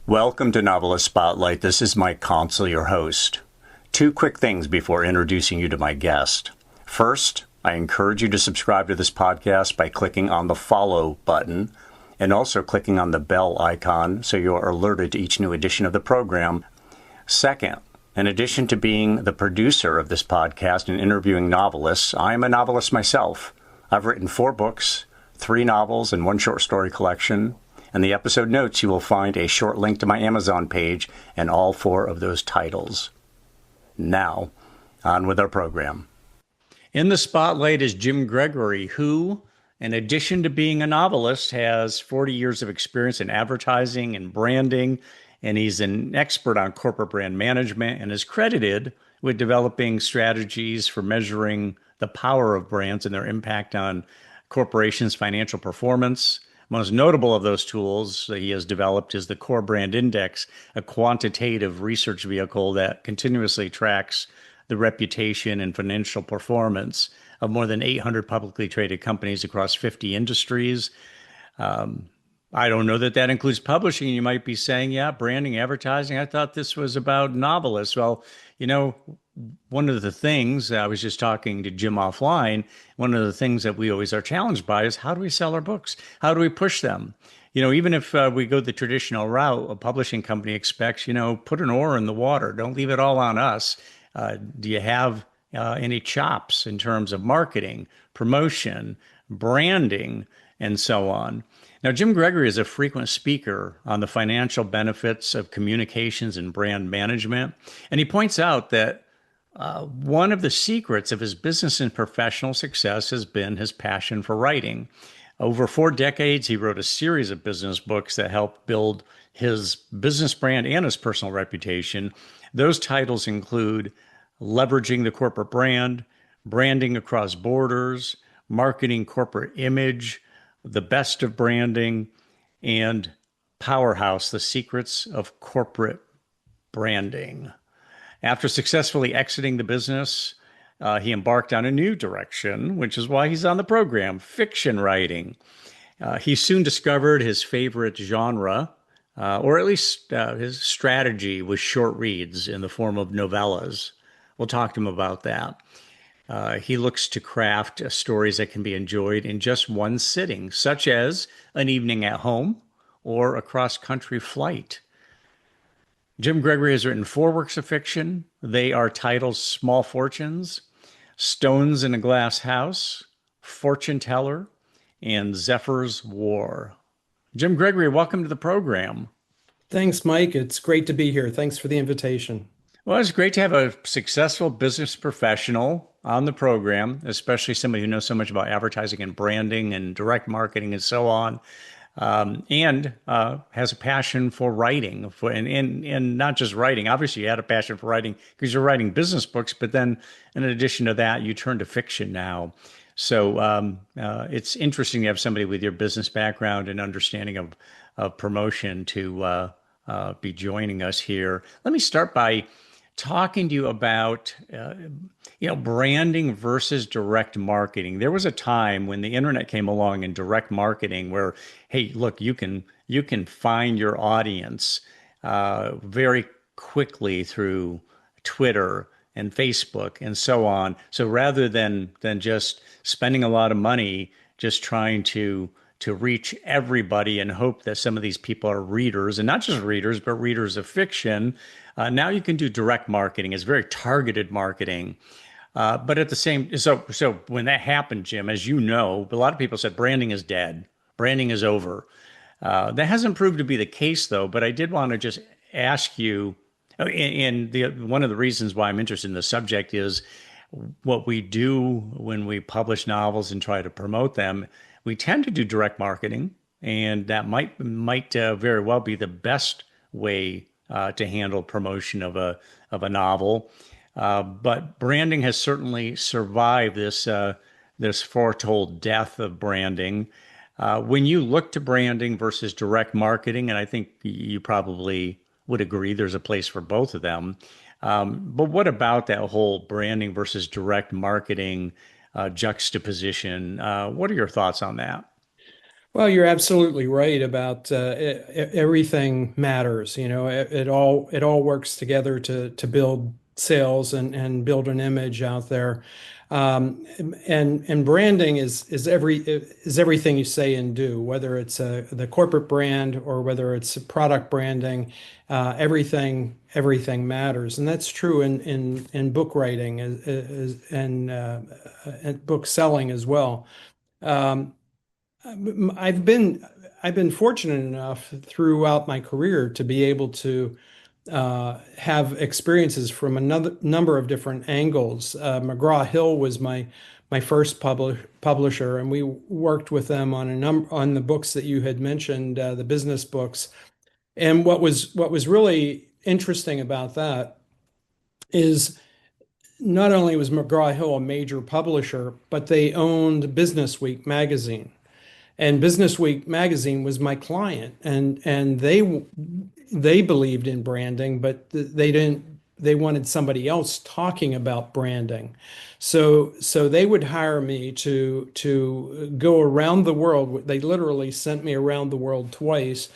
Welcome to Novelist Spotlight. This is Mike Consol, your host. Two quick things before introducing you to my guest. First, I encourage you to subscribe to this podcast by clicking on the follow button and also clicking on the bell icon so you are alerted to each new edition of the program. Second, in addition to being the producer of this podcast and interviewing novelists, I am a novelist myself. I've written 4 books, 3 novels, and 1 short story collection. In the episode notes, you will find a short link to my Amazon page and all 4 of those titles. Now, on with our program. In the spotlight is Jim Gregory, who, in addition to being a novelist, has 40 years of experience in advertising and branding, and he's an expert on corporate brand management and is credited with developing strategies for measuring the power of brands and their impact on corporations' financial performance. Most notable of those tools that he has developed is the Core Brand Index, a quantitative research vehicle that continuously tracks the reputation and financial performance of more than 800 publicly traded companies across 50 industries. I don't know that that includes publishing. You might be saying, yeah, branding, advertising. I thought this was about novelists. Well, one of the things, I was just talking to Jim offline, one of the things that we always are challenged by is how do we sell our books? How do we push them? Even if we go the traditional route, a publishing company expects, put an oar in the water. Don't leave it all on us. Do you have any chops in terms of marketing, promotion, branding, and so on? Now, Jim Gregory is a frequent speaker on the financial benefits of communications and brand management, and he points out that one of the secrets of his business and professional success has been his passion for writing. Over 4 decades, he wrote a series of business books that helped build his business brand and his personal reputation. Those titles include Leveraging the Corporate Brand, Branding Across Borders, Marketing Corporate Image, The Best of Branding, and Powerhouse, The Secrets of Corporate Branding. After successfully exiting the business, he embarked on a new direction, which is why he's on the program, fiction writing. He soon discovered his favorite genre, or at least his strategy was short reads in the form of novellas. We'll talk to him about that. He looks to craft stories that can be enjoyed in just one sitting, such as an evening at home or a cross-country flight. Jim Gregory has written 4 works of fiction. They are titled Small Fortunes, Stones in a Glass House, Fortune Teller, and Zephyr's War. Jim Gregory, welcome to the program. Thanks, Mike. It's great to be here. Thanks for the invitation. Well, it's great to have a successful business professional on the program, especially somebody who knows so much about advertising and branding and direct marketing and so on, and has a passion for writing, and not just writing. Obviously, you had a passion for writing because you're writing business books, but then in addition to that, you turn to fiction now. So it's interesting to have somebody with your business background and understanding of promotion to be joining us here. Let me start by talking to you about branding versus direct marketing. There was a time when the internet came along in direct marketing where, hey, look, you can find your audience very quickly through Twitter and Facebook and so on. So rather than just spending a lot of money just trying to reach everybody and hope that some of these people are readers, and not just readers, but readers of fiction, now you can do direct marketing. It's very targeted marketing. But at the same, so when that happened, Jim, as you know, a lot of people said branding is dead. Branding is over. That hasn't proved to be the case, though. But I did want to just ask you, and one of the reasons why I'm interested in the subject is what we do when we publish novels and try to promote them. We tend to do direct marketing, and that might very well be the best way to handle promotion of a novel. But branding has certainly survived this foretold death of branding. When you look to branding versus direct marketing, and I think you probably would agree there's a place for both of them. But what about that whole branding versus direct marketing juxtaposition? What are your thoughts on that? Well, you're absolutely right about everything matters. It all works together to build sales and build an image out there. And branding is everything you say and do, whether it's the corporate brand or whether it's product branding. Everything matters, and that's true in book writing and book selling as well. Um, I've been I've been fortunate enough throughout my career to be able to have experiences from another number of different angles. McGraw-Hill was my first publisher, and we worked with them on on the books that you had mentioned, the business books. And what was really interesting about that is not only was McGraw-Hill a major publisher, but they owned Business Week magazine. And Business Week magazine was my client, and they believed in branding, but they didn't. They wanted somebody else talking about branding, so they would hire me to go around the world. They literally sent me around the world twice,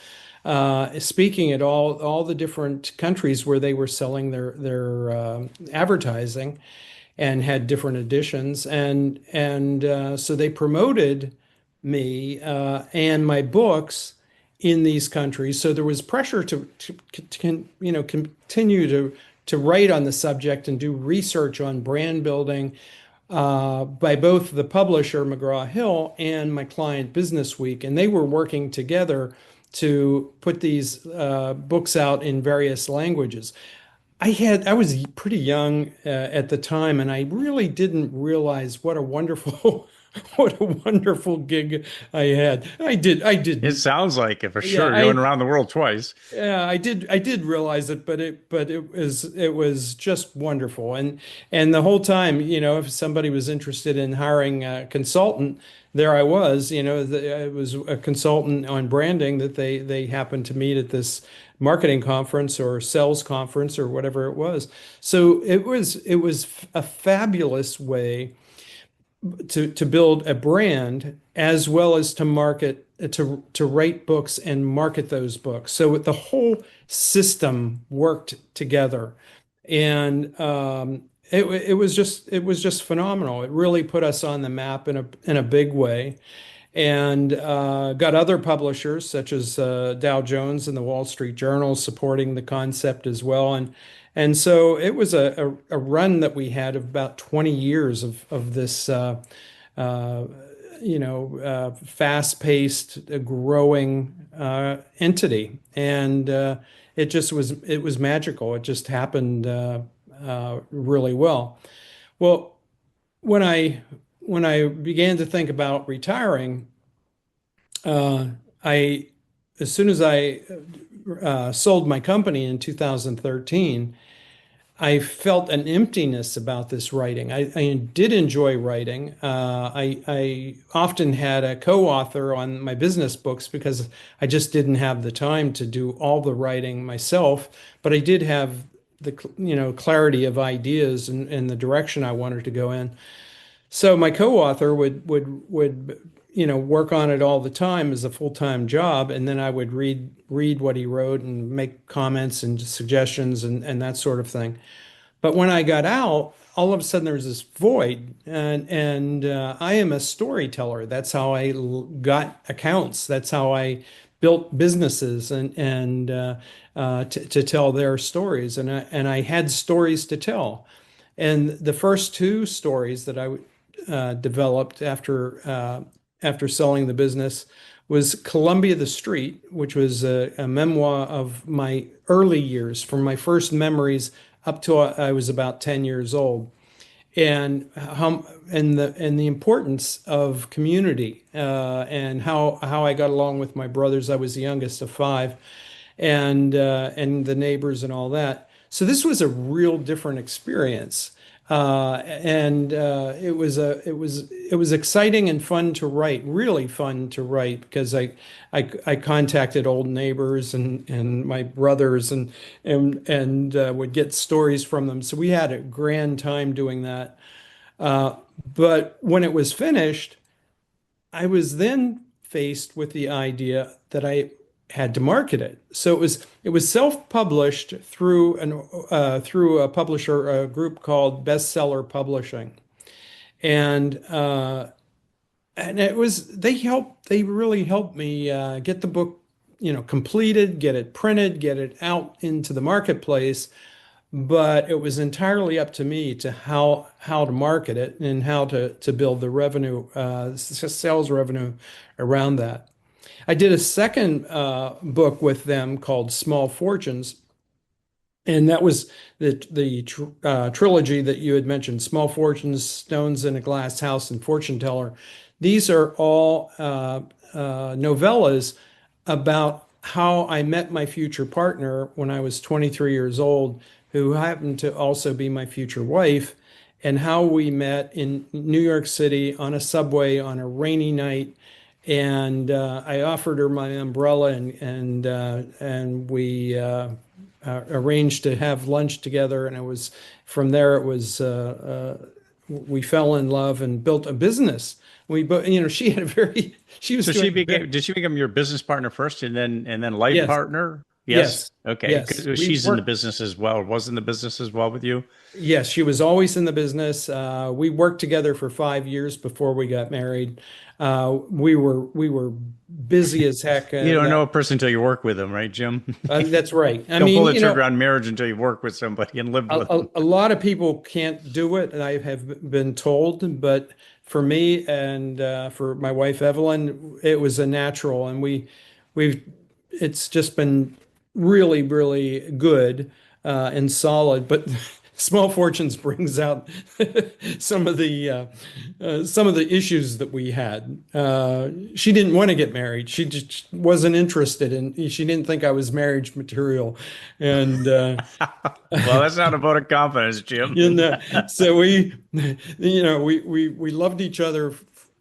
speaking at all the different countries where they were selling their advertising, and had different editions, and so they promoted me and my books in these countries. So there was pressure to continue to write on the subject and do research on brand building by both the publisher McGraw-Hill and my client Business Week, and they were working together to put these books out in various languages. I was pretty young at the time, and I really didn't realize what a wonderful what a wonderful gig I had. I It did. sounds like it for Yeah, sure. Going around the world twice. yeah, I did realize it, but it was just wonderful. And the whole time, if somebody was interested in hiring a consultant, there I was. I was a consultant on branding that they happened to meet at this marketing conference or sales conference or whatever it was. So it was a fabulous way to build a brand as well as to market to write books and market those books. So the whole system worked together, and it was just phenomenal. It really put us on the map in a big way, and got other publishers such as Dow Jones and the Wall Street Journal supporting the concept as well. And so it was a run that we had of about 20 years of this uh, fast-paced, growing entity, and it was magical. It just happened really well. Well, when I began to think about retiring, uh, I as soon as I sold my company in 2013, I felt an emptiness about this writing. I did enjoy writing. I often had a co-author on my business books because I just didn't have the time to do all the writing myself. But I did have the clarity of ideas and the direction I wanted to go in. So my co-author would work on it all the time as a full-time job, and then I would read what he wrote and make comments and suggestions and that sort of thing. But when I got out, all of a sudden there was this void, and I am a storyteller. That's how I got accounts. That's how I built businesses and to tell their stories, and I had stories to tell. And the first two stories that I developed after selling the business was Columbia the Street, which was a memoir of my early years, from my first memories up to I was about 10 years old, and the importance of community, and how I got along with my brothers. I was the youngest of five, and the neighbors and all that. So this was a real different experience. And it was exciting and fun to write, really fun to write, because I contacted old neighbors and my brothers and would get stories from them. So we had a grand time doing that. But when it was finished, I was then faced with the idea that I had to market it. So it was self-published through a publisher, a group called Bestseller Publishing, and they really helped me get the book, completed, get it printed, get it out into the marketplace. But it was entirely up to me to how to market it and how to build the revenue, sales revenue around that. I did a second book with them called Small Fortunes, and that was the trilogy that you had mentioned: Small Fortunes, Stones in a Glass House, and Fortune Teller. These are all novellas about how I met my future partner when I was 23 years old, who happened to also be my future wife, and how we met in New York City on a subway on a rainy night. And I offered her my umbrella, and we arranged to have lunch together. And it was from there. It was we fell in love and built a business. We, but she had a very she was So doing very, did she become your business partner first and then life yes, partner? Yes. yes, Okay. yes. 'Cause We she's in the worked. business as well. Was in the business as well with you. Yes, she was always in the business. We worked together for 5 years before we got married. We were busy as heck. You don't know a person until you work with them, right, Jim? That's right. I Don't pull mean, the trigger on marriage until you work with somebody and lived with them. a lot of people can't do it, and I have been told. But for me and for my wife Evelyn, it was a natural, and we've it's just been really, really good and solid. But Small Fortunes brings out some of the issues that we had. She didn't want to get married. She just wasn't interested in. She didn't think I was marriage material, and Well, that's not a vote of confidence, Jim. so we loved each other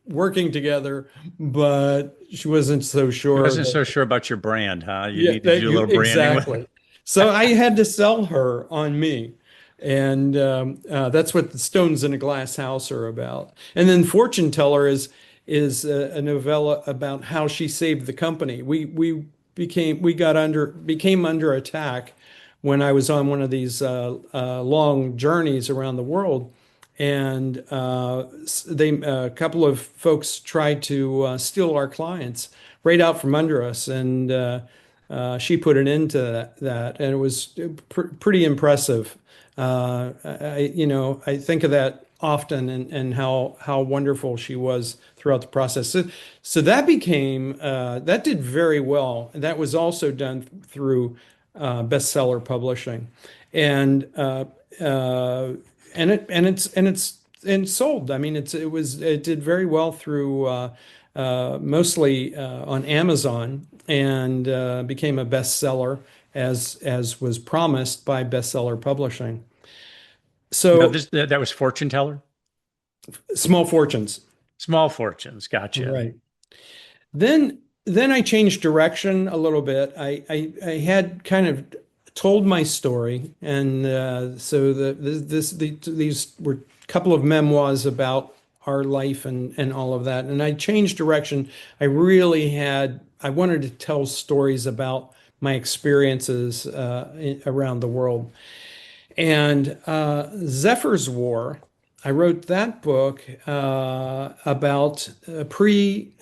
working together, but she wasn't so I sure wasn't that. so sure about your brand, huh? You Yeah, needed to do a little branding with it. exactly. So I had to sell her on me. And that's what the Stones in a Glass House are about. And then Fortune Teller is a novella about how she saved the company. We became under attack when I was on one of these long journeys around the world, and a couple of folks tried to steal our clients right out from under us, and she put an end to that, and it was pretty impressive. I think of that often, and how wonderful she was throughout the process. So that did very well. That was also done through bestseller publishing, and it's sold. I mean, it did very well through mostly on Amazon, and became a bestseller as was promised by bestseller publishing. No, So that was Fortune Teller. Small Fortunes. Small Fortunes. Gotcha. Right. Then I changed direction a little bit. I had kind of told my story, and so these were a couple of memoirs about our life and all of that. And I changed direction. I wanted to tell stories about my experiences around the world. And Zephyr's War, I wrote that book about pre-Ukraine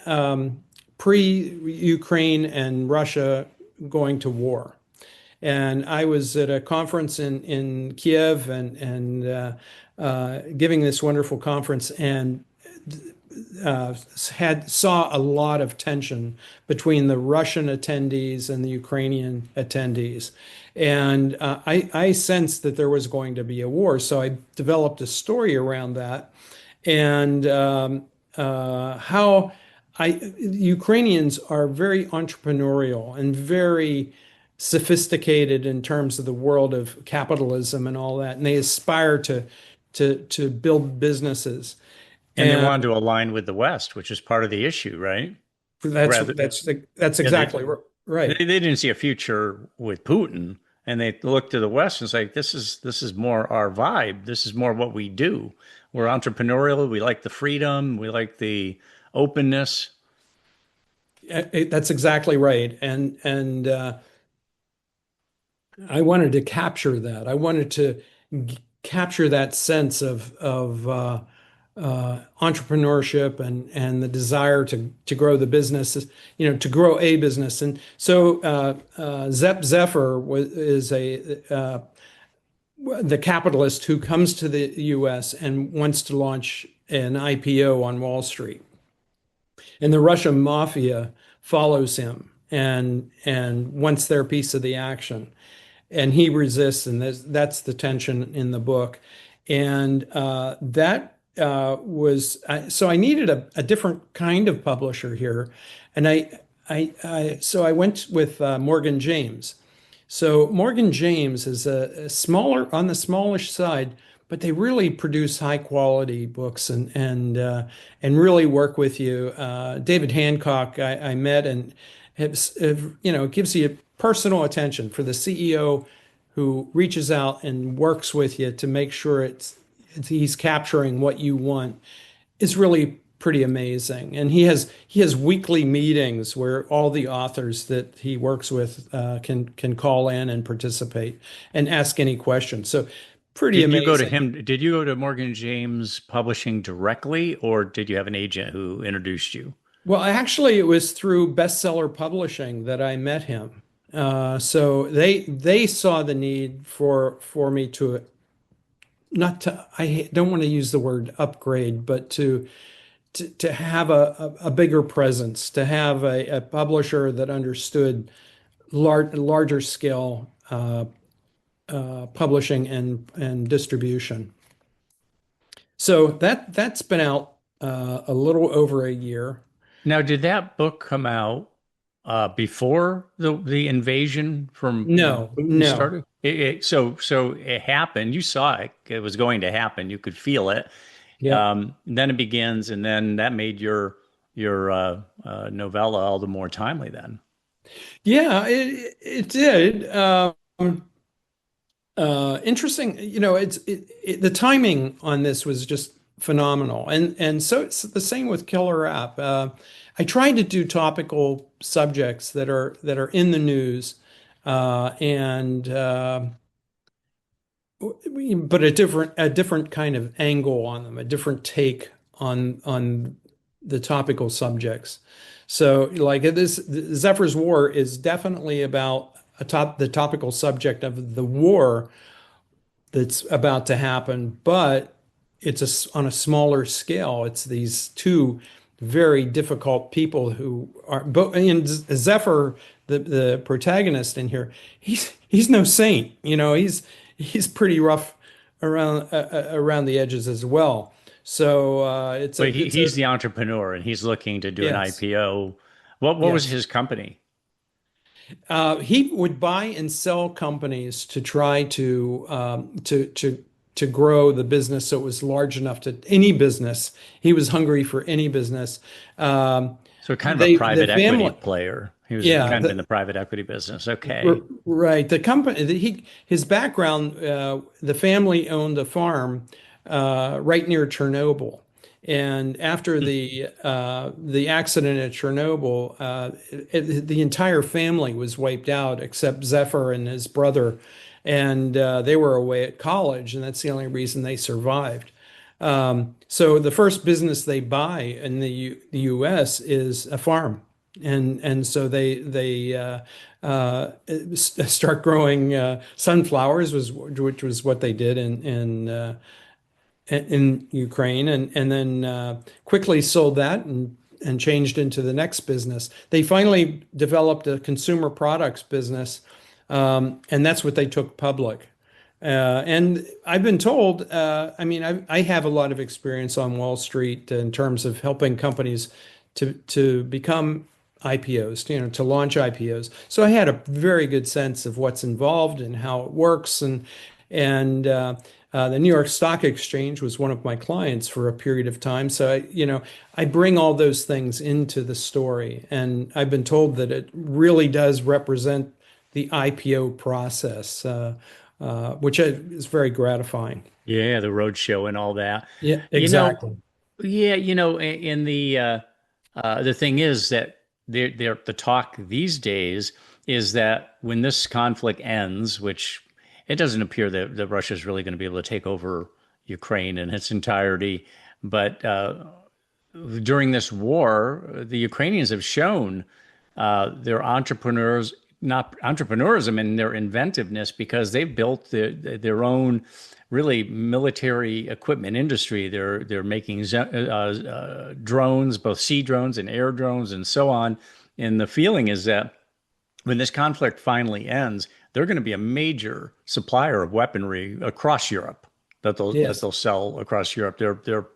and Russia going to war. And I was at a conference in Kiev, and giving this wonderful conference, and saw a lot of tension between the Russian attendees and the Ukrainian attendees. And I sensed that there was going to be a war. So I developed a story around that, and how Ukrainians are very entrepreneurial and very sophisticated in terms of the world of capitalism and all that. And they aspire to build businesses. And they And wanted to align with the West, which is part of the issue, right? that's Rather, that's yeah, exactly right. they didn't see a future with Putin, and they looked to the West and say, this is more our vibe. This is more what we do. We're entrepreneurial. We like the freedom. We like the openness. That's exactly right. And I wanted to capture that. I wanted to capture that sense of entrepreneurship and the desire to grow the business, to grow a business. And so Zephyr is a the capitalist who comes to the U.S. and wants to launch an IPO on Wall Street, and the Russian mafia follows him and wants their piece of the action, and he resists, and that's the tension in the book. And that was so I needed a different kind of publisher here, and so I went with Morgan James. So Morgan James is a smaller, on the smallish side, but they really produce high quality books and really work with you. David Hancock, I met, and gives you personal attention for the CEO who reaches out and works with you to make sure he's capturing what you want, is really pretty amazing. And he has weekly meetings where all the authors that he works with can call in and participate and ask any questions. So pretty Did you go to amazing. him? Did you go to Morgan James Publishing directly, or did you have an agent who introduced you? Well, actually, it was through Bestseller Publishing that I met him. So they saw the need for me to, not to, I don't want to use the word upgrade, but to have a bigger presence, to have a publisher that understood larger scale publishing and distribution. So that's been out a little over a year. Now, did that book come out before the invasion from No, Putin no. started? So it happened. You saw it. It was going to happen. You could feel it. Yep. Then it begins, and then that made your novella all the more timely. Then, Yeah, it did. Interesting. The timing on this was just phenomenal, and so it's the same with Killer App. I tried to do topical subjects that are in the news, and but a different kind of angle on them, a different take on the topical subjects. So, like this, Zephyr's War is definitely about the topical subject of the war that's about to happen, but on a smaller scale. It's these two very difficult people who are both. And Zephyr, the protagonist in here, he's no saint. He's pretty rough around the edges as well. So it's a but it's a he's the entrepreneur, and he's looking to do an yes, IPO. What was yes. his company? He would buy and sell companies to try to grow the business so it was large enough to any business. He was hungry for any business. Um, So kind of a the private equity family, player. He was yeah, kind of in the private equity business. Okay. right. The company, his background, the family owned a farm right near Chernobyl. And after the accident at Chernobyl, the entire family was wiped out except Zephyr and his brother, and they were away at college, and that's the only reason they survived. So the first business they buy in the U.S. is a farm, and so they start growing sunflowers, which was what they did in Ukraine, and then quickly sold that and changed into the next business. They finally developed a consumer products business, and that's what they took public. And I've been told, I mean, I have a lot of experience on Wall Street in terms of helping companies to become IPOs, to launch IPOs. So I had a very good sense of what's involved and how it works, and the New York Stock Exchange was one of my clients for a period of time. So I bring all those things into the story, and I've been told that it really does represent the IPO process, which is very gratifying. Yeah, the roadshow and all that. Yeah, You know, exactly. yeah, in the thing is that the talk these days is that when this conflict ends, which it doesn't appear that Russia is really going to be able to take over Ukraine in its entirety, but during this war, the Ukrainians have shown their entrepreneurs, not entrepreneurism and their inventiveness, because they've built their own really military equipment industry. They're making drones, both sea drones and air drones, and so on. And the feeling is that when this conflict finally ends, they're going to be a major supplier of weaponry across Europe that Yes. they'll sell across Europe. They're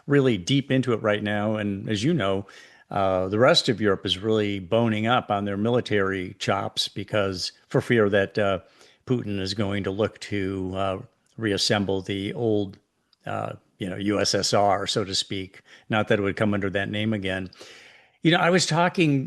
really deep into it right now, and as you know, the rest of Europe is really boning up on their military chops because for fear that Putin is going to look to reassemble the old, USSR, so to speak. Not that it would come under that name again. I was talking,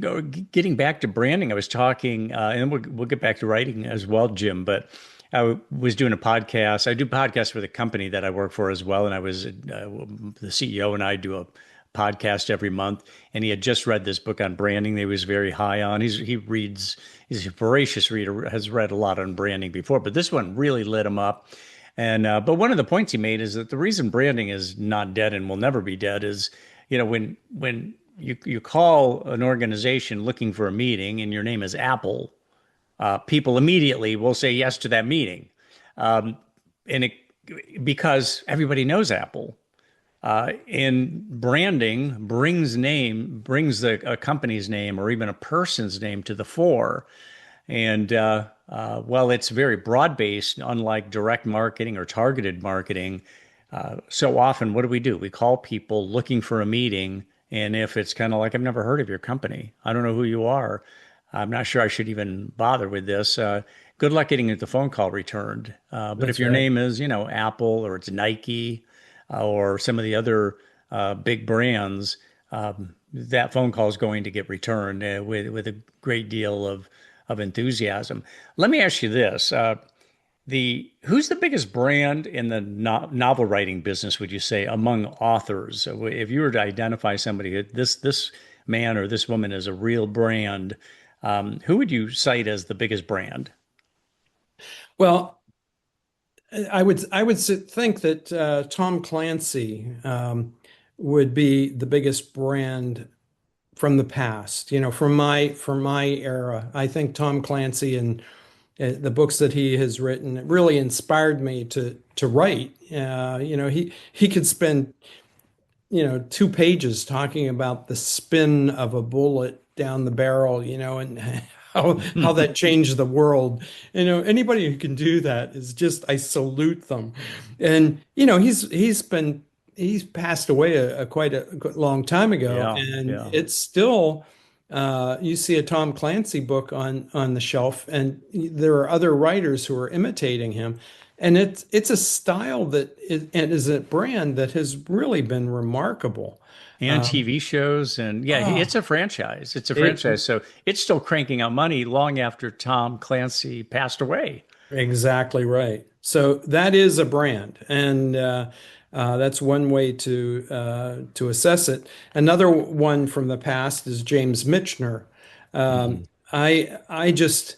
getting back to branding. I was talking, and we'll get back to writing as well, Jim. But I was doing a podcast. I do podcasts for the company that I work for as well, and I was the CEO, and I do a podcast every month. And he had just read this book on branding that he was very high on. He's a voracious reader, has read a lot on branding before, but this one really lit him up. And but one of the points he made is that the reason branding is not dead and will never be dead is, when you call an organization looking for a meeting and your name is Apple, people immediately will say yes to that meeting, and because everybody knows Apple. And branding brings a company's name or even a person's name to the fore. And well, it's very broad based, unlike direct marketing or targeted marketing. So often, what do? We call people looking for a meeting. And if it's kind of like, I've never heard of your company, I don't know who you are, I'm not sure I should even bother with this. Good luck getting the phone call returned. But if That's your right. name is, Apple or it's Nike or some of the other big brands, that phone call is going to get returned with a great deal of enthusiasm. Let me ask you this: the who's the biggest brand in the novel writing business? Would you say among authors? So if you were to identify somebody, this man or this woman is a real brand, who would you cite as the biggest brand? Well, think that Tom Clancy would be the biggest brand from the past. From my era. I think Tom Clancy and the books that he has written really inspired me to write. He could spend 2 pages talking about the spin of a bullet down the barrel, and how that changed the world. Anybody who can do that is just, I salute them. And he's passed away a quite a long time ago, Yeah, and yeah. it's still you see a Tom Clancy book on the shelf, and there are other writers who are imitating him. And it's a style and is a brand that has really been remarkable. And Um, TV shows, and yeah, oh, it's a franchise. It's a it franchise, so it's still cranking out money long after Tom Clancy passed away. exactly right. So that is a brand, and that's one way to assess it. Another one from the past is James Michener. Hmm. I just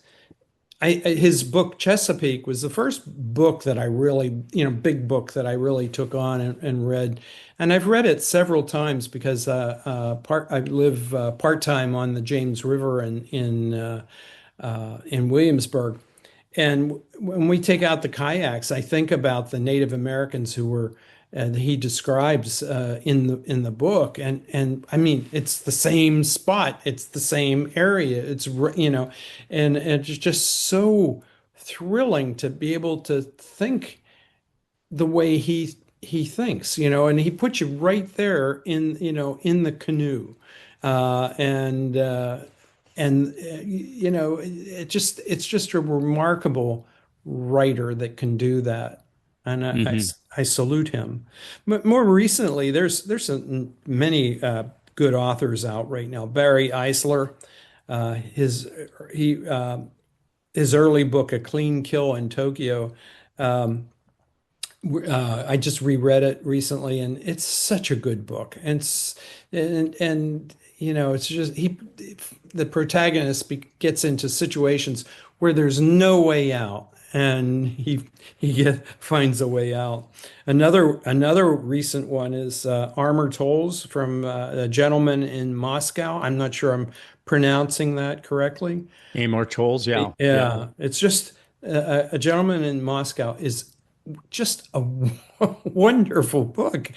his book Chesapeake was the first book that I really, big book that I really took on and read. And I've read it several times because I live part-time on the James River in Williamsburg. And when we take out the kayaks, I think about the Native Americans who were he describes in the book, and I mean it's the same spot, it's the same area, and it's just so thrilling to be able to think the way he thinks, and he puts you right there in the canoe, and it's just a remarkable writer that can do that, and Hmm. I salute him. But more recently, there's many good authors out right now. Barry Eisler, his he his early book, A Clean Kill in Tokyo. Um, I just reread it recently, and it's such a good book. And it's just the protagonist gets into situations where there's no way out, and finds a way out. Another recent one is Armor Tolls from a gentleman in Moscow. I'm not sure I'm pronouncing that correctly. Amor Tolls, yeah, yeah. Yeah, it's just a gentleman in Moscow is just a wonderful book.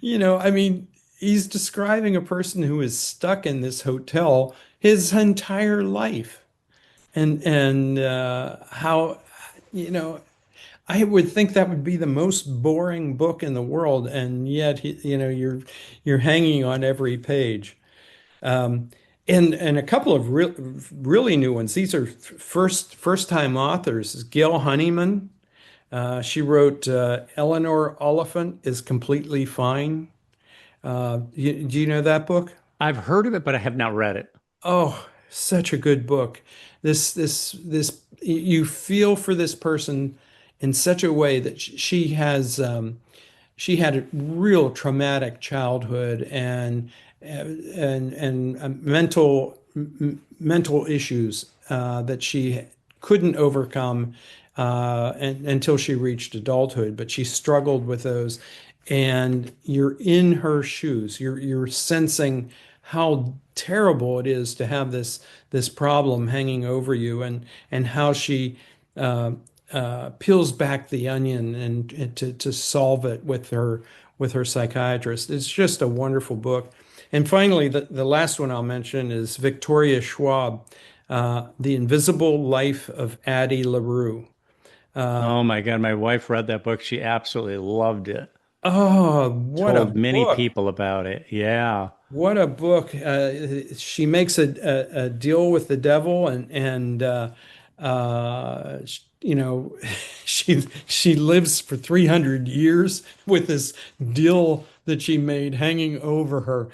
I mean, he's describing a person who is stuck in this hotel his entire life, and how, you know, I would think that would be the most boring book in the world, and yet you're hanging on every page. Um, and a couple of really new ones. These are first time authors. Gail Honeyman. She wrote Eleanor Oliphant is Completely Fine. Do you know that book? I've heard of it, but I have not read it. Oh, such a good book. This you feel for this person in such a way that she had a real traumatic childhood and mental issues that she couldn't overcome until she reached adulthood. But she struggled with those, and you're in her shoes. You're sensing how terrible it is to have this problem hanging over you, and how she uh, peels back the onion and to solve it with her psychiatrist. It's just a wonderful book. And finally, the last one I'll mention is Victoria Schwab, The Invisible Life of Addie LaRue. Oh my God, my wife read that book. She absolutely loved it. Oh, what a Told many book! people about it. Yeah. What a book. She makes a deal with the devil, and she lives for 300 years with this deal that she made hanging over her.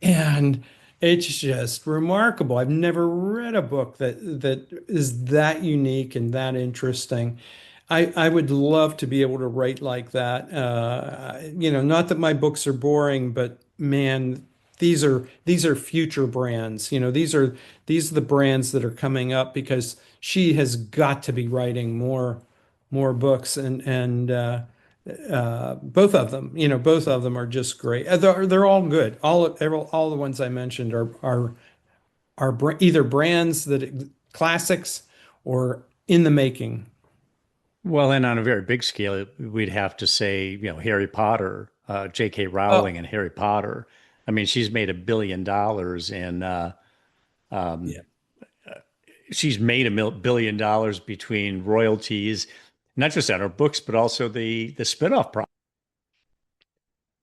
And it's just remarkable. I've never read a book that is that unique and that interesting. I would love to be able to write like that. Not that my books are boring, but man, these are future brands. These are the brands that are coming up because she has got to be writing more books, and both of them are just great. They're all good. All the ones I mentioned are either brands that classics or in the making. Well, and on a very big scale, we'd have to say, Harry Potter, J.K. Oh, Rowling and Harry Potter. I mean, she's made $1 billion and um, yeah, she's made $1 billion between royalties, not just on her books, but also the spinoff product.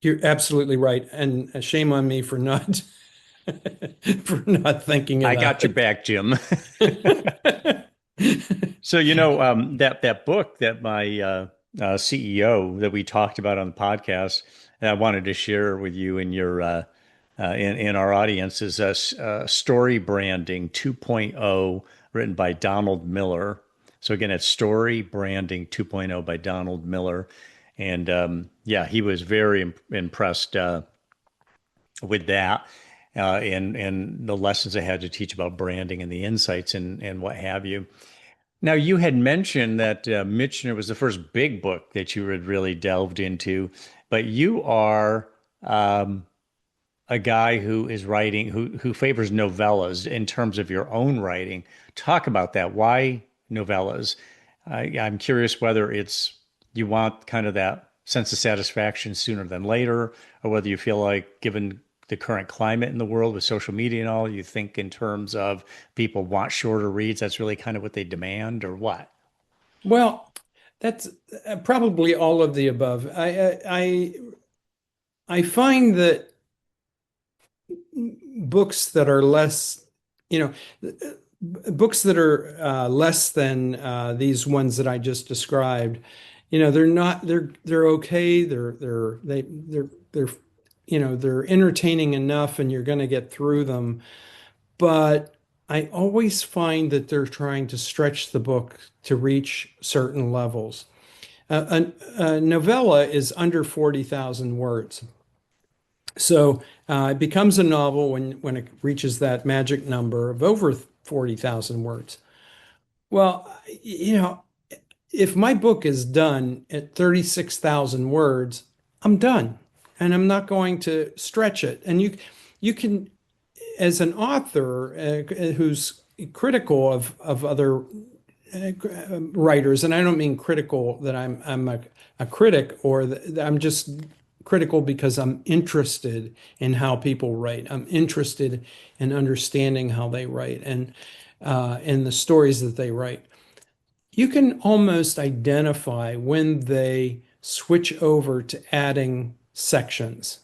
you're absolutely right. And shame on me for not for not thinking of I got your back, Jim. that. So, that book that my CEO that we talked about on the podcast, and I wanted to share with you and your in our audience is Story Branding 2.0, written by Donald Miller. So again, it's Story Branding 2.0 by Donald Miller, and yeah, he was very impressed with that. And the lessons I had to teach about branding and the insights and what have you. Now, you had mentioned that Michener was the first big book that you had really delved into, but you are a guy who is writing, who favors novellas in terms of your own writing. Talk about that. Why novellas? I'm curious whether it's you want kind of that sense of satisfaction sooner than later, or whether you feel like, given the current climate in the world with social media and all, you think in terms of people want shorter reads. That's really kind of what they demand, or what? Well, that's probably all of the above. I find that books that are less, you know, books that are less than these ones that I just described, they're not they're okay. They're they're entertaining enough, and you're going to get through them. But I always find that they're trying to stretch the book to reach certain levels. A novella is under 40,000 words. So it becomes a novel when it reaches that magic number of over 40,000 words. Well, if my book is done at 36,000 words, I'm done, and I'm not going to stretch it. And you can, as an author who's critical of other writers, and I don't mean critical that I'm a critic or that I'm just critical because I'm interested in how people write. I'm interested in understanding how they write and the stories that they write. You can almost identify when they switch over to adding sections,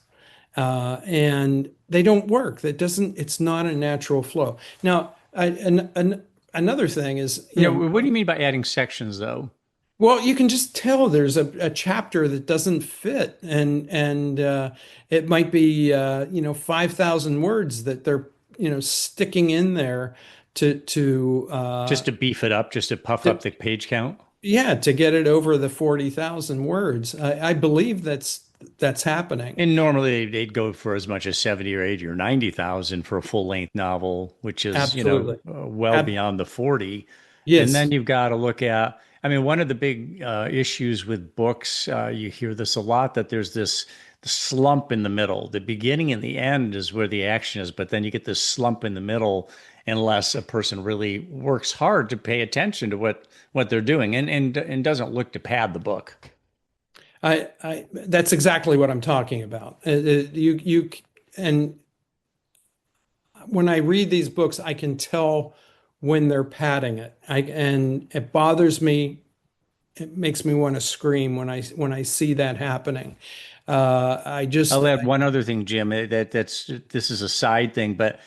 and they don't work. It's not a natural flow. Now, another thing is, What do you mean by adding sections, though? well, you can just tell there's a chapter that doesn't fit, and it might be 5,000 words that they're sticking in there Just to beef it up, just to puff to up the page count? yeah, to get it over the 40,000 words. I believe that's happening. And normally they'd go for as much as 70 or 80 or 90,000 for a full length novel, which is, Absolutely. well beyond the 40. And then Yes. you've got to look at, I mean, one of the big issues with books, you hear this a lot, that there's this slump in the middle. The beginning and the end is where the action is, but then you get this slump in the middle unless a person really works hard to pay attention to what they're doing and doesn't look to pad the book. That's exactly what I'm talking about. And when I read these books, I can tell when they're padding it. And it bothers me. It makes me want to scream when I see that happening. I just I'll add one other thing, Jim. This is a side thing, but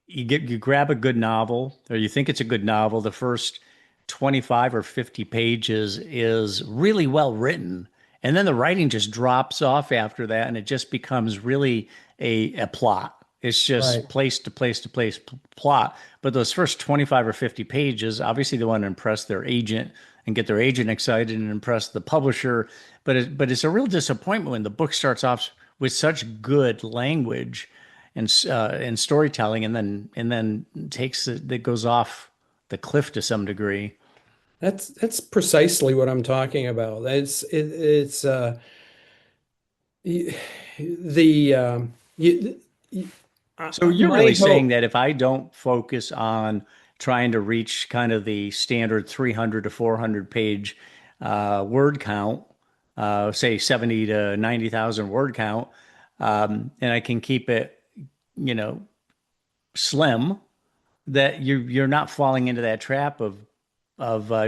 you grab a good novel, or you think it's a good novel. The first 25 or 50 pages is really well written, and then the writing just drops off after that, and it just becomes really a plot. It's just right. place to place to place plot. But those first 25 or 50 pages, obviously they want to impress their agent and get their agent excited and impress the publisher. But it's a real disappointment when the book starts off with such good language and storytelling, and then takes it that goes off the cliff to some degree. That's precisely what I'm talking about. It's the you, So you're my really saying hope. that if I don't focus on trying to reach kind of the standard 300 to 400 page word count, say 70 to 90,000 word count, and I can keep it, you know, slim, that you're not falling into that trap of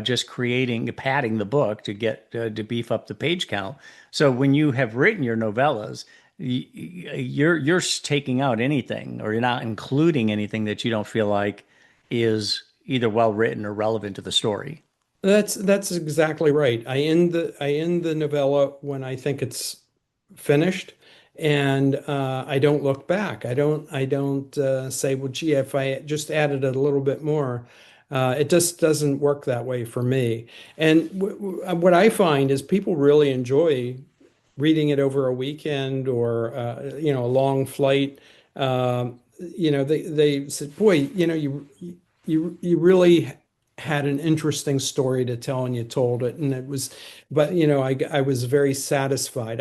just padding the book to get to beef up the page count. So when you have written your novellas, you're taking out anything, or you're not including anything that you don't feel like is either well written or relevant to the story. That's exactly right. I end the novella when I think it's finished, and I don't look back. I don't say, well, gee, if I just added a little bit more. It just doesn't work that way for me. And what I find is people really enjoy reading it over a weekend or a long flight. They said, boy, you really had an interesting story to tell, and you told it, and it was, but I was very satisfied.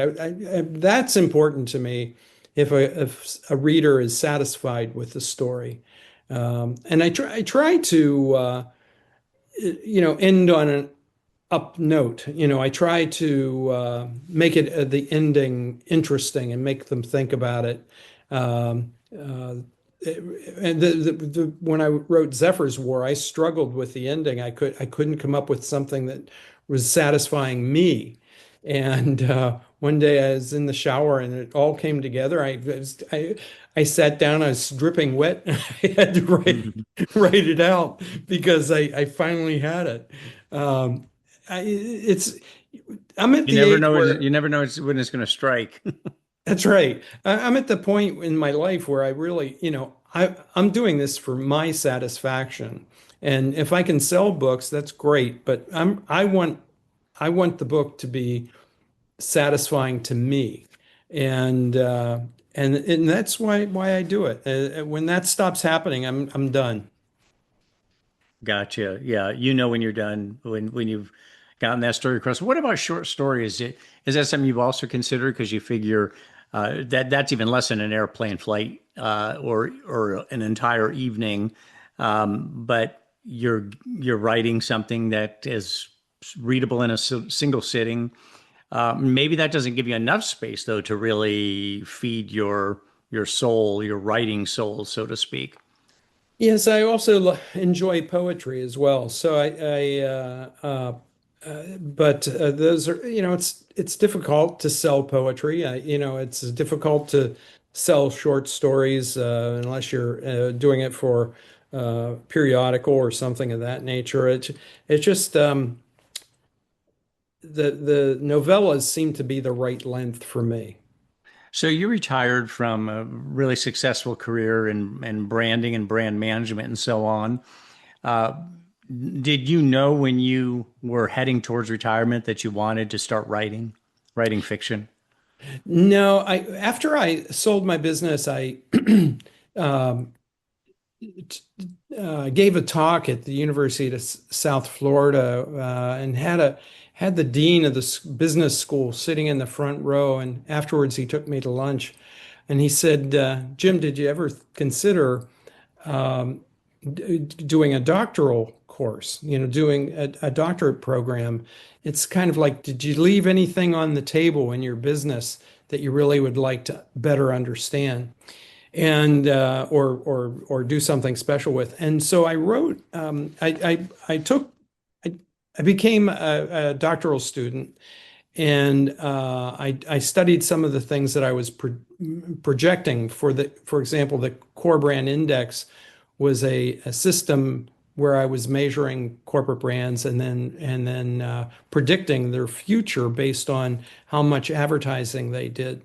That's important to me. If a reader is satisfied with the story, and I try to end on an up note. I try to make it the ending interesting and make them think about it. And when I wrote Zephyr's War, I struggled with the ending. I couldn't come up with something that was satisfying me. And one day I was in the shower and it all came together. I sat down. I was dripping wet. I had to write it out because I finally had it. Um, it's I'm at the age where You never know when it's going to strike. that's right. I'm at the point in my life where I really, I'm doing this for my satisfaction. And if I can sell books, that's great. But I want the book to be satisfying to me. And And that's why I do it. When that stops happening, I'm done. Gotcha. Yeah, you know when you're done when you've gotten that story across. What about short story? Is that something you've also considered? Because you figure that that's even less than an airplane flight or an entire evening, but you're writing something that is readable in a single sitting. Maybe that doesn't give you enough space though to really feed your soul, your writing soul, so to speak. Yes, I also enjoy poetry as well. So but those are, it's difficult to sell poetry. It's difficult to sell short stories unless you're doing it for periodical or something of that nature. It's just the novellas seem to be the right length for me. So you retired from a really successful career in branding and brand management and so on. Uh, did you know when you were heading towards retirement that you wanted to start writing fiction? No, I after I sold my business, I um, gave a talk at the University of South Florida and had the dean of the business school sitting in the front row. And afterwards, he took me to lunch, and he said, "Jim, did you ever consider um, doing a doctoral course? Doing a doctorate program? It's kind of like, did you leave anything on the table in your business that you really would like to better understand?" And or do something special with. And so I wrote. I became a doctoral student, and I studied some of the things that I was projecting for example, the core brand index was a system where I was measuring corporate brands and then predicting their future based on how much advertising they did.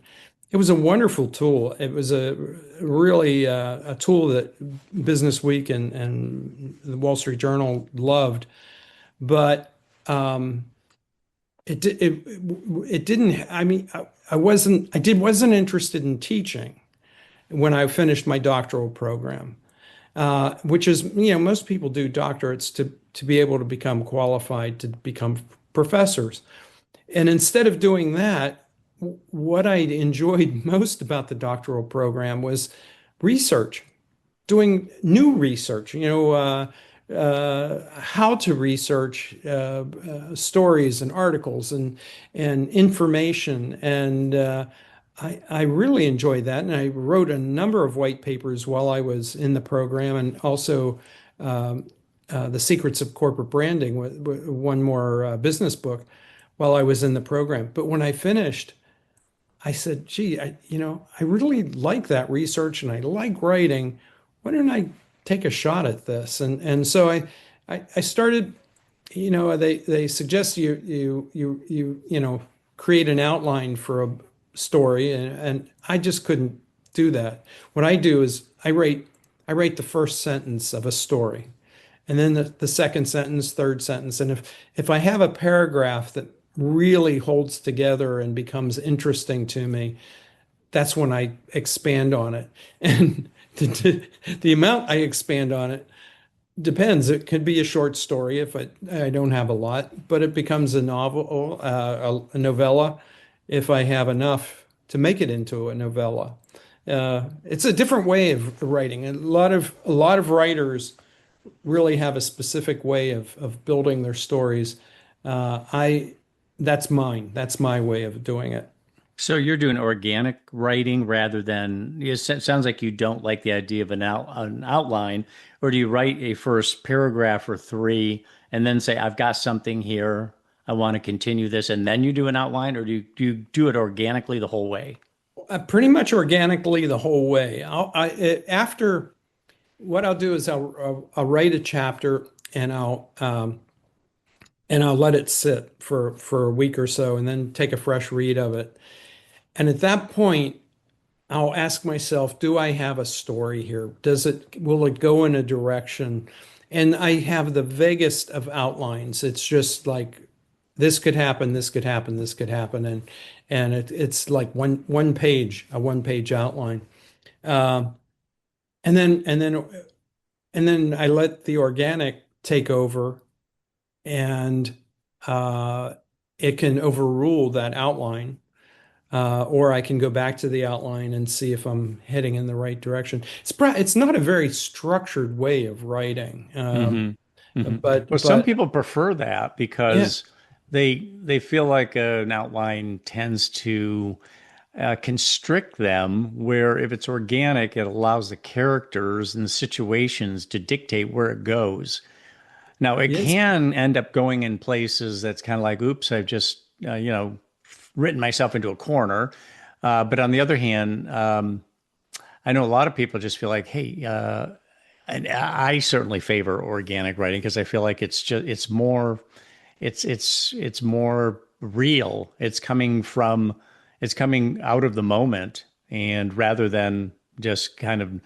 It was a wonderful tool. It was a really a tool that Business Week and the Wall Street Journal loved, but it didn't. I mean, I wasn't interested in teaching when I finished my doctoral program, which is, most people do doctorates to be able to become qualified to become professors. And instead of doing that, what I enjoyed most about the doctoral program was research, doing new research, how to research stories and articles and information. And I really enjoyed that. And I wrote a number of white papers while I was in the program, and also The Secrets of Corporate Branding, one more business book while I was in the program. But when I finished, I said, gee, I really like that research and I like writing. Why don't I take a shot at this? And so I started, they suggest you create an outline for a story, and I just couldn't do that. What I do is I write the first sentence of a story, and then the second sentence, third sentence. And if I have a paragraph that really holds together and becomes interesting to me, that's when I expand on it. And the amount I expand on it depends. It could be a short story if I don't have a lot, but it becomes a novel, a novella, if I have enough to make it into a novella. It's a different way of writing. A lot of writers really have a specific way of building their stories. I That's mine. That's my way of doing it. So you're doing organic writing rather than, it sounds like you don't like the idea of an outline, or do you write a first paragraph or three and then say, I've got something here, I want to continue this, and then you do an outline, or do you do it organically the whole way? Pretty much organically the whole way. After what I'll do is I'll write a chapter, and I'll let it sit for a week or so, and then take a fresh read of it. And at that point, I'll ask myself, do I have a story here? Will it go in a direction? And I have the vaguest of outlines. It's just like this could happen, this could happen, this could happen, and it's like one page, a one page outline. Um, and then and then and then I let the organic take over, and uh, it can overrule that outline. Or I can go back to the outline and see if I'm heading in the right direction. It's not a very structured way of writing, Hmm. Hmm. Well, some but people prefer that yeah, because they feel like an outline tends to constrict them, where if it's organic, it allows the characters and the situations to dictate where it goes. Now, it yes, can end up going in places that's kind of like, oops, I've just, written myself into a corner. But on the other hand, I know a lot of people just feel like, hey, and I certainly favor organic writing because I feel like it's more real. It's coming out of the moment, and rather than just kind of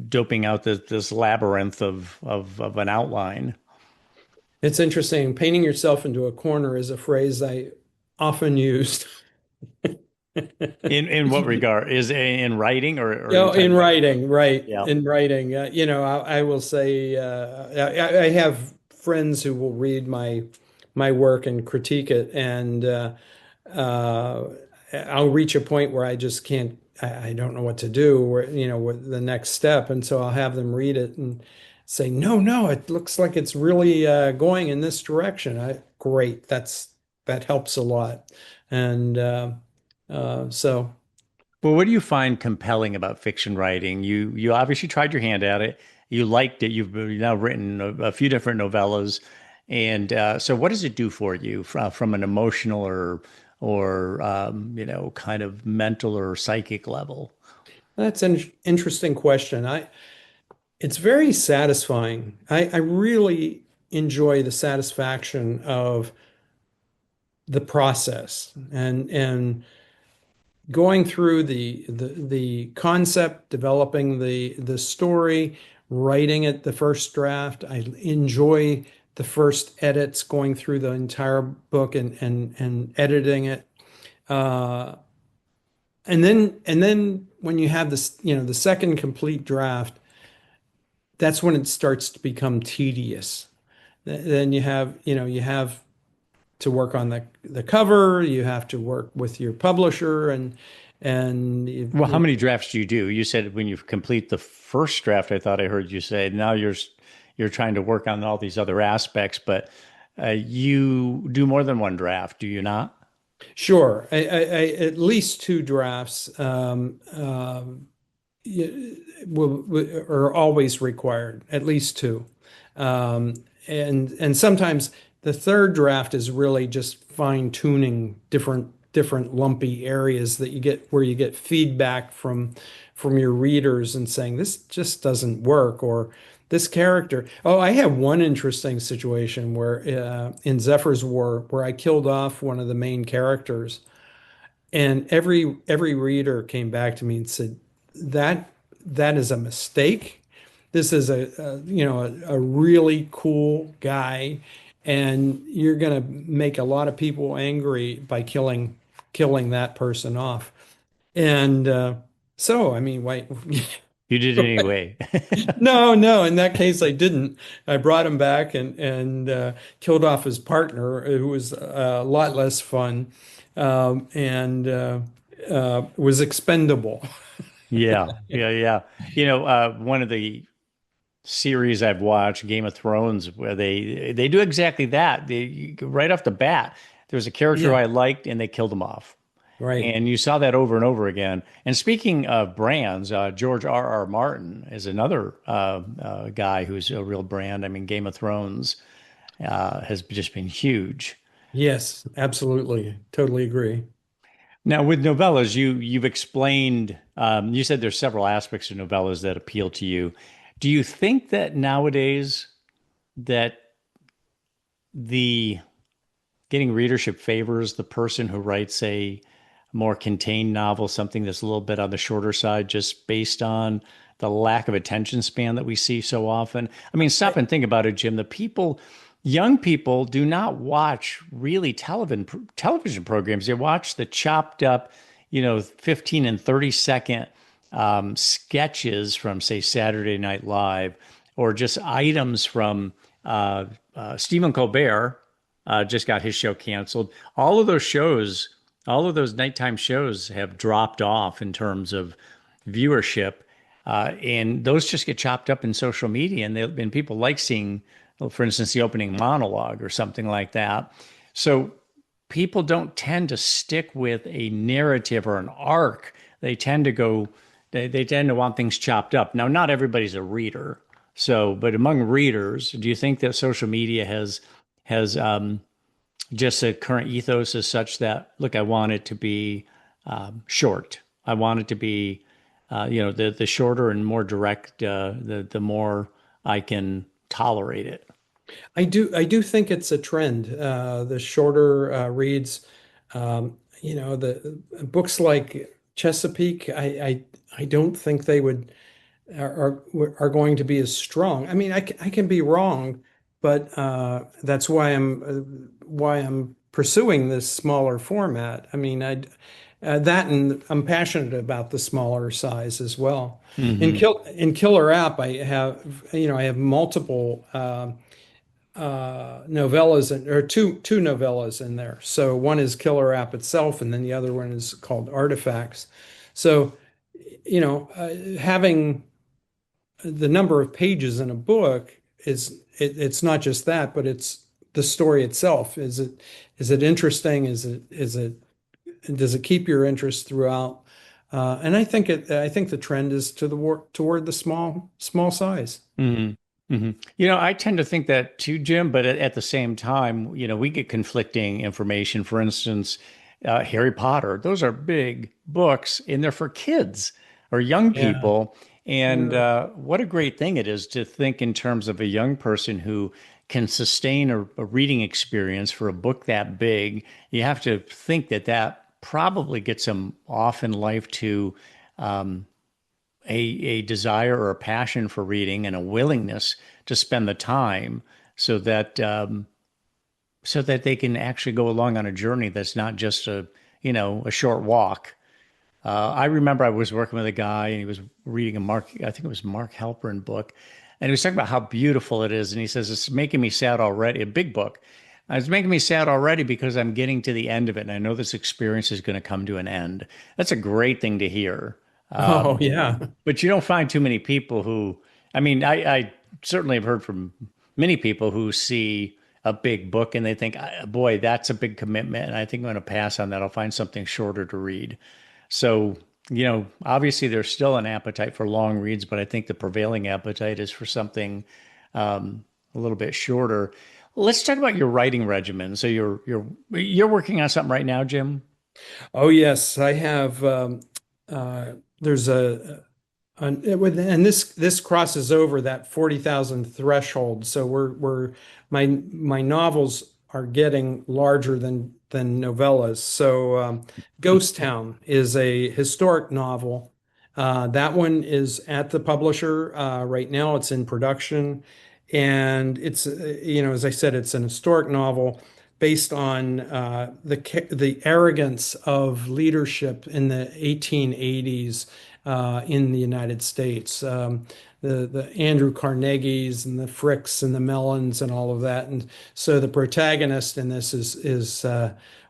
doping out this labyrinth of an outline. it's interesting. Painting yourself into a corner is a phrase I often used. In what regard? Is it in writing, or are you No, talking in about? writing, right? Yeah. In writing, I will say I have friends who will read my work and critique it, and uh, I'll reach a point where I just can't. I don't know what to do, or what the next step, and so I'll have them read it and say, "No, no, it looks like it's really going in this direction." Great, that helps a lot, and so. Well, what do you find compelling about fiction writing? You obviously tried your hand at it. You liked it. You've now written a few different novellas, and so what does it do for you from an emotional or kind of mental or psychic level? That's an interesting question. It's very satisfying. I really enjoy the satisfaction of the process and going through the concept, developing the story, writing it the first draft. I enjoy the first edits, going through the entire book and editing it. Uh, and then when you have this, the second complete draft, that's when it starts to become tedious. Then you have to work on the cover, you have to work with your publisher, and Well, how many drafts do you do? You said when you complete the first draft, I thought I heard you say now you're trying to work on all these other aspects, but you do more than one draft, do you not? sure, at least two drafts are always required, at least two. Um, and sometimes the third draft is really just fine tuning different lumpy areas that you get where you get feedback from your readers and saying this just doesn't work, or this character. Oh, I have one interesting situation where in Zephyr's War where I killed off one of the main characters, and every reader came back to me and said that that is a mistake. This is a really cool guy, and you're going to make a lot of people angry by killing that person off. And so, I mean, why? You did it anyway. No, no. In that case, I didn't. I brought him back and killed off his partner, who was a lot less fun, and was expendable. Yeah, yeah, yeah. One of the series I've watched, Game of Thrones, where they do exactly that. They right off the bat, there was a character Yeah, I liked, and they killed him off. right. And you saw that over and over again. And speaking of brands, George R. R. Martin is another guy who's a real brand. I mean, Game of Thrones has just been huge. Yes, absolutely. Totally agree. Now, with novellas, you've explained. You said there's several aspects of novellas that appeal to you. Do you think that nowadays that the getting readership favors the person who writes a more contained novel, something that's a little bit on the shorter side, just based on the lack of attention span that we see so often? I mean, stop and think about it, Jim. The people, young people do not watch really television programs. They watch the chopped up, 15 and 30-second sketches from, say, Saturday Night Live, or just items from Stephen Colbert just got his show canceled. All of those shows, all of those nighttime shows have dropped off in terms of viewership. And those just get chopped up in social media, and people like seeing, well, for instance, the opening monologue or something like that. So people don't tend to stick with a narrative or an arc. They tend to want things chopped up. Now, not everybody's a reader. So, but among readers, do you think that social media has just a current ethos is such that, look, I want it to be short. I want it to be, the shorter and more direct, the more I can tolerate it. I do think it's a trend. The shorter reads, the books like Chesapeake, I don't think they would are going to be as strong. I mean, I can be wrong, but that's why I'm pursuing this smaller format. I mean, that, and I'm passionate about the smaller size as well. Hmm. In Killer App, I have multiple novellas or two novellas in there. So one is Killer App itself, and then the other one is called Artifacts. So, having the number of pages in a book it's not just that, but it's the story itself. Is it interesting? Does it keep your interest throughout? And I think the trend is toward the small size. Hmm. Hmm. I tend to think that too, Jim, but at the same time, we get conflicting information. For instance, Harry Potter, those are big books and they're for kids or young Yeah. people. And Yeah. what a great thing it is to think in terms of a young person who can sustain a reading experience for a book that big. You have to think that that probably gets them off in life to um, a desire or a passion for reading and a willingness to spend the time so that they can actually go along on a journey that's not just a short walk. I remember I was working with a guy and he was reading I think it was Mark Halperin book, and he was talking about how beautiful it is. And he says, it's making me sad already, a big book. It's making me sad already because I'm getting to the end of it. And I know this experience is going to come to an end. That's a great thing to hear. Oh, yeah. But you don't find too many people who, I mean, I certainly have heard from many people who see a big book and they think, boy, that's a big commitment. And I think I'm going to pass on that. I'll find something shorter to read. So, obviously there's still an appetite for long reads, but I think the prevailing appetite is for something a little bit shorter. Let's talk about your writing regimen. So you're working on something right now, Jim? Oh, yes, I have. There's and this crosses over that 40,000 threshold. So my novels are getting larger than novellas. So Ghost Town is a historic novel. That one is at the publisher right now. It's in production, and as I said, it's an historic novel based on the arrogance of leadership in the 1880s in the United States. The Andrew Carnegies and the Fricks and the Mellons and all of that. And so the protagonist in this is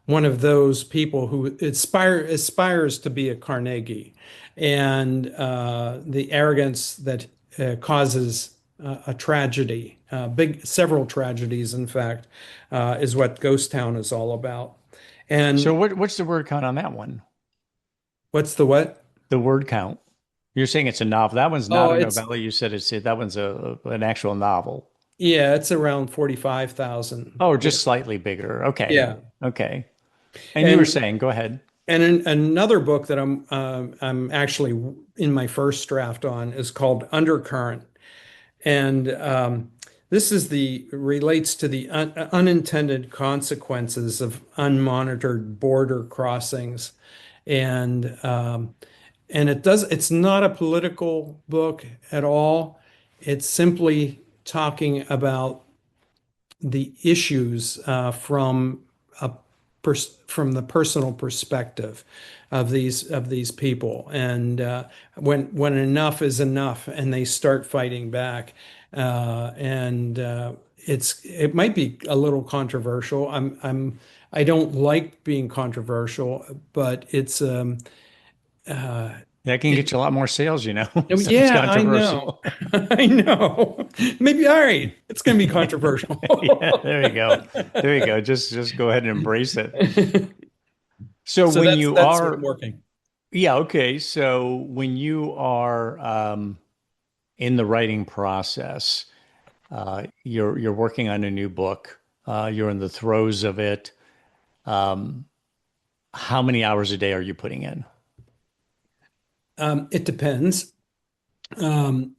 one of those people who aspires to be a Carnegie, and the arrogance that causes a tragedy, several tragedies, in fact, is what Ghost Town is all about. So And what's the word count on that one? what's the what? The word count. You're saying it's a novel. That one's not Oh, a it's novella. You said that one's an actual novel. yeah, it's around 45,000. Oh, Yeah. just slightly bigger. Okay. Yeah. Okay. And you were And saying, go ahead. another book that I'm actually in my first draft on is called Undercurrent. And this relates to the unintended consequences of unmonitored border crossings. And it's not a political book at all. It's simply talking about the issues a from the personal perspective of these people, and when enough is enough, and they start fighting back, and it might be a little controversial. I don't like being controversial, but it's That can get you a lot more sales, you know, so it's yeah, I know. controversial. I know. Maybe, all right, it's going to be controversial. Yeah, there you go. There you go. Just go ahead and embrace it. So So when you that's what I'm are, working. yeah, okay. So when you are in the writing process, you're working on a new book. You're in the throes of it. Um, how many hours a day are you putting in? It depends. Um,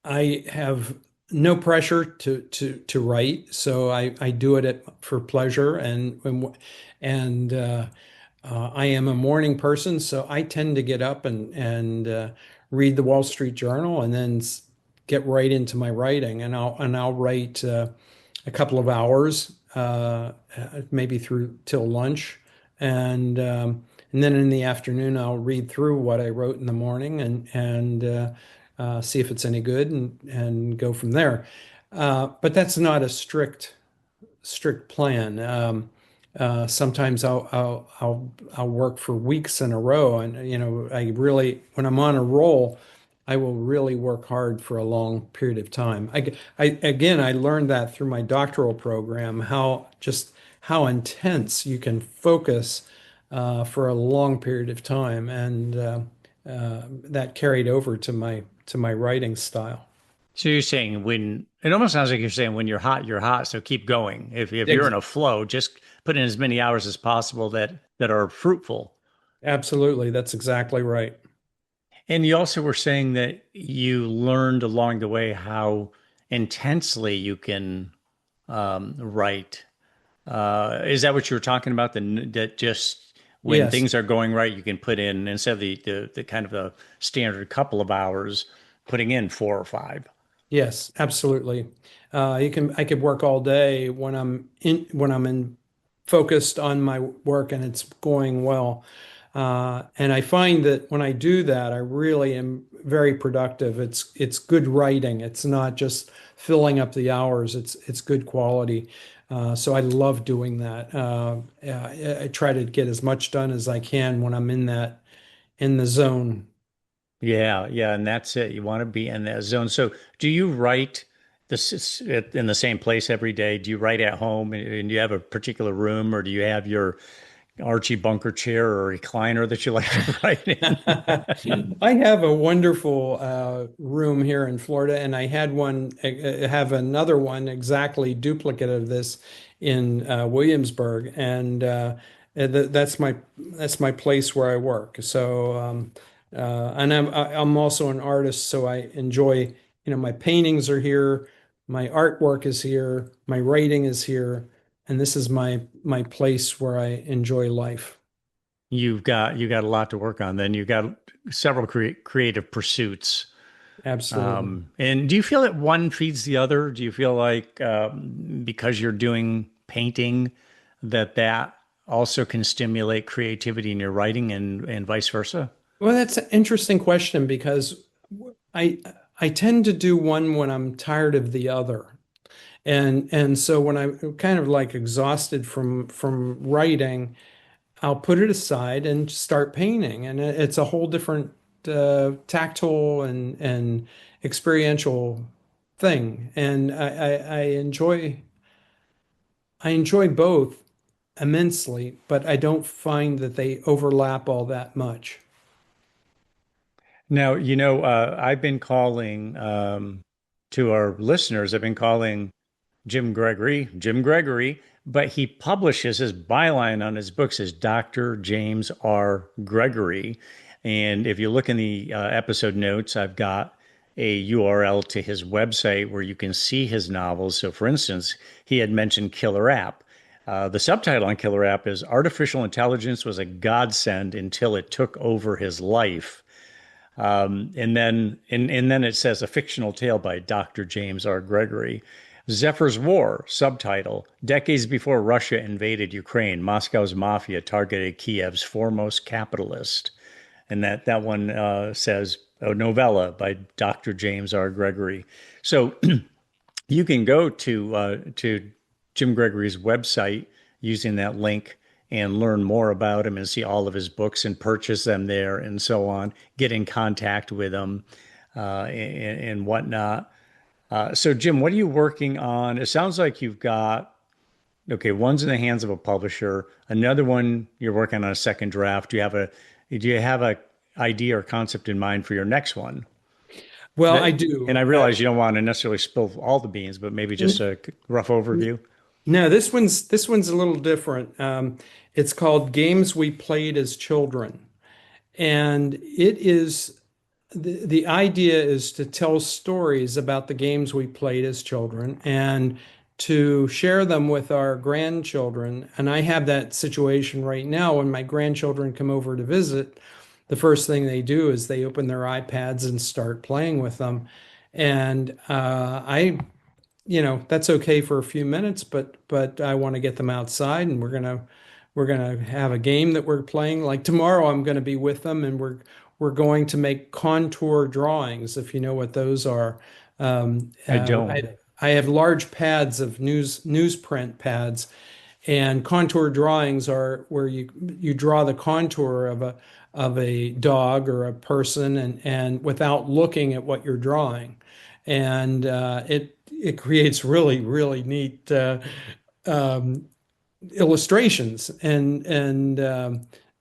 I have no pressure to write, so I do for pleasure, and I am a morning person, so I tend to get up and read the Wall Street Journal, and then get right into my writing, and I'll write a couple of hours, maybe through till lunch, and then in the afternoon I'll read through what I wrote in the morning and see if it's any good, and go from there. But that's not a strict plan. Sometimes I'll work for weeks in a row, and I really, when I'm on a roll, I will really work hard for a long period of time. Again, I learned that through my doctoral program, how intense you can focus for a long period of time, and that carried over to my writing style. So you're saying when it almost sounds like you're saying when you're hot, you're hot. So keep going. If you're Ex- in a flow, just put in as many hours as possible that are fruitful. Absolutely, that's exactly right. And you also were saying that you learned along the way how intensely you can write. Is that what you were talking about? That just when Yes. things are going right, you can put in instead of the kind of the standard couple of hours, putting in 4 or 5. Yes, absolutely. I could work all day when I'm in focused on my work and it's going well. And I find that when I do that, I really am very productive. It's good writing. It's not just filling up the hours. It's good quality. So I love doing that. I try to get as much done as I can when I'm in the zone. Yeah, yeah, and that's it. You want to be in that zone. So, do you write in the same place every day? Do you write at home, and do you have a particular room, or do you have your Archie Bunker chair or recliner that you like to write in? I have a wonderful room here in Florida, and have another one exactly duplicate of this in Williamsburg, and that's my place where I work. So, and I'm also an artist, so I enjoy, my paintings are here, my artwork is here, my writing is here, and this is my place where I enjoy life. You got a lot to work on. Then you've got several creative pursuits. Absolutely. And do you feel that one feeds the other? Do you feel like because you're doing painting, that also can stimulate creativity in your writing and vice versa? Well, that's an interesting question because I I tend to do one when I'm tired of the other. And so when I'm kind of like exhausted from writing, I'll put it aside and start painting. And it's a whole different tactile and experiential thing. And I enjoy both immensely, but I don't find that they overlap all that much. Now, I've been calling to our listeners, I've been calling Jim Gregory, but he publishes his byline on his books as Dr. James R. Gregory. And if you look in the episode notes, I've got a URL to his website where you can see his novels. So, for instance, he had mentioned Killer App. The subtitle on Killer App is Artificial Intelligence Was a Godsend Until It Took Over His Life. And then it says a fictional tale by Dr. James R. Gregory. Zephyr's War, subtitle, decades before Russia invaded Ukraine, Moscow's mafia targeted Kiev's foremost capitalist. And that one says a novella by Dr. James R. Gregory. So you can go to Jim Gregory's website using that link and learn more about him and see all of his books and purchase them there and so on. Get in contact with him and whatnot. So, Jim, what are you working on? It sounds like you've got, okay, one's in the hands of a publisher. Another one you're working on a second draft. Do you have a idea or concept in mind for your next one? Well, I do. And I realize you don't want to necessarily spill all the beans, but maybe just a rough overview. No, this one's a little different. It's called Games We Played as Children. And it is the idea is to tell stories about the games we played as children and to share them with our grandchildren. And I have that situation right now when my grandchildren come over to visit. The first thing they do is they open their iPads and start playing with them. And that's okay for a few minutes, but I want to get them outside, and we're gonna have a game that we're playing. Like tomorrow, I'm going to be with them, and we're going to make contour drawings, if you know what those are. I don't. I have large pads of newsprint pads, and contour drawings are where you draw the contour of a dog or a person and without looking at what you're drawing. And it creates really, really neat illustrations. And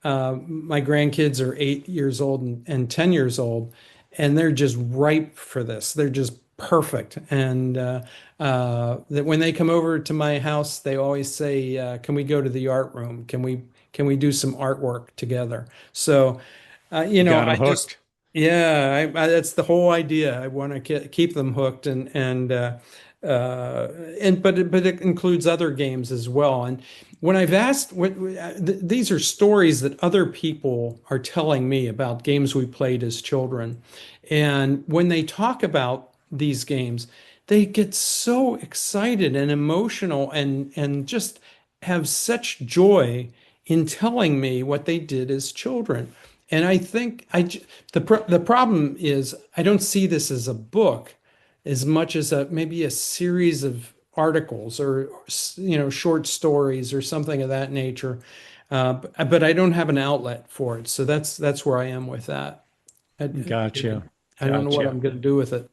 my grandkids are 8 years old and 10 years old, and they're just ripe for this. They're just perfect. And that when they come over to my house, they always say, "Can we go to the art room? Can we do some artwork together?" So, Got them hooked. that's the whole idea. I want to keep them hooked, but it includes other games as well. And when I've asked, these are stories that other people are telling me about games we played as children, and when they talk about these games, they get so excited and emotional and just have such joy in telling me what they did as children. And I think the problem is I don't see this as a book as much as maybe a series of articles or short stories or something of that nature. But I don't have an outlet for it, so that's where I am with that. Gotcha. I don't know what I'm going to do with it.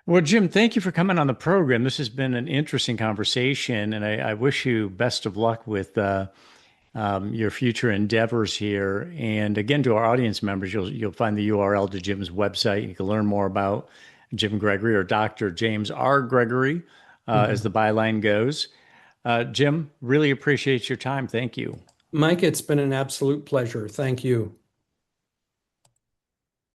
Well, Jim, thank you for coming on the program. This has been an interesting conversation, and I wish you best of luck with your future endeavors here. And again, to our audience members, you'll find the URL to Jim's website. You can learn more about Jim Gregory or Dr. James R. Gregory, as the byline goes. Jim, really appreciate your time. Thank you. Mike, it's been an absolute pleasure. Thank you.